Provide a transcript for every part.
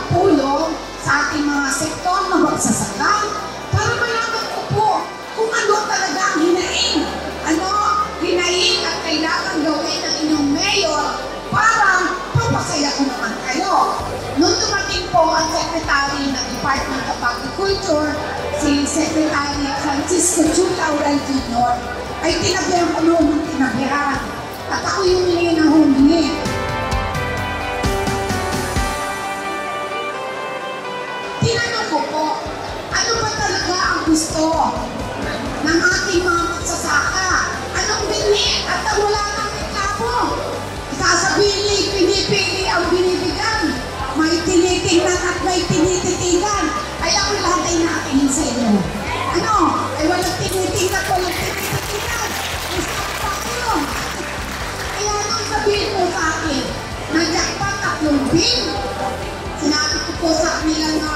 makatulong sa ating mga sektor na magsasaka para malaman ko po kung ano talaga ang hinaing. Hinaing at kailangan gawin ng inyong mayor para papasaya ko naman kayo. Noong dumating po ang Secretary ng Department of Agriculture, si Secretary Francisco Chu Laurel Jr., ay tinabihan ko noon ng tinabihan. At ako yung humingi na humingi. Tinanong ko po, ano ba talaga ang gusto ng ating mga magsasaka? Anong binhi at wala nang reklamo? Sasabihin niya, pinipili ang binibigyan. May tinitingnan at may tinititigan. Ay ako lahat ay nakinig sa inyo. Ay walang tinitingnan, walang tinititigan. Gusto ko pa kayo. Kaya nung sabihin mo sa akin, na-jackpot 3 bin, sinabi ko po sa kanila na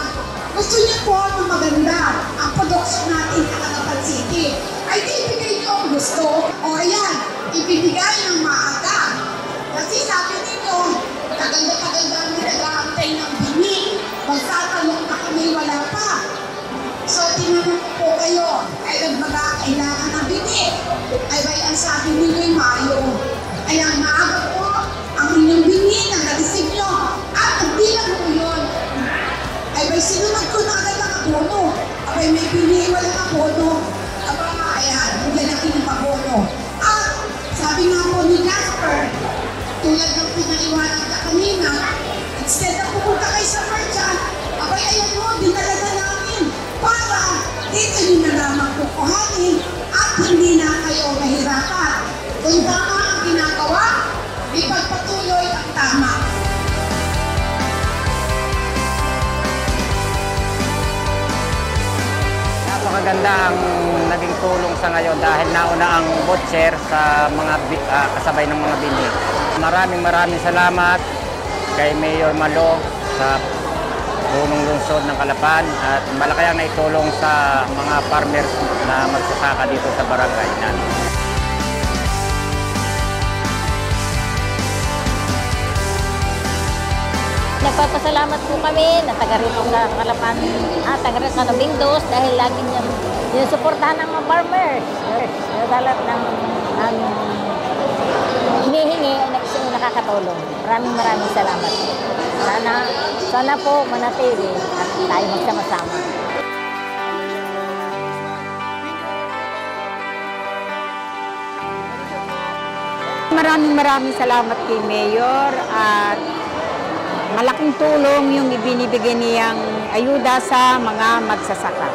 gusto niyo po na maganda ang production natin sa Caloocan City. Ay di ibigay niyo ang gusto. O ayan, ibibigay ng maaga. Kasi sabi ninyo, tagal na kami nag-aantay ng bini. Magtatalong na kami, wala pa. So tinanong ko po kayo, kailan ba kailangan ng bini? Ay bay, ang sabi ninyo Mayo. Ay ang maaga po, ang inyong bini na na-receive nyo. At hindi lang po yun. Ay bay, sinunod ko na agad ang abono. Abay, may bini, walang abono. Aba, ayan, hindi na pinapabono. At sabi nga po ni Jasper, tulad ng pinaliwanag na kanina, instead na pupunta kayo sa merchant, abay, ayan mo, dinala na namin para dito nyo na naman kukuhanin at hindi na kayo mahirapan. Kung tama ang ginagawa, ipagpatuloy ang tama. Napakaganda ang naging tulong sa ngayon dahil nauna ang voucher sa mga kasabay ng mga bini. Maraming salamat kay Mayor Malo sa punong lungsod ng Calapan at malaki ang naitulong sa mga farmers na magsasaka dito sa barangay natin. Nagpapasalamat po kami na taga rito sa Calapan, taga rito sa Nobingdos dahil lagi yung suportahan ng mga farmers. Sa lahat ng hinihingi ay nakakatulong. Maraming salamat. Sana po manatili at tayo magsama-sama. Maraming salamat kay Mayor at malaking tulong yung ibinibigay niyang ayuda sa mga magsasaka.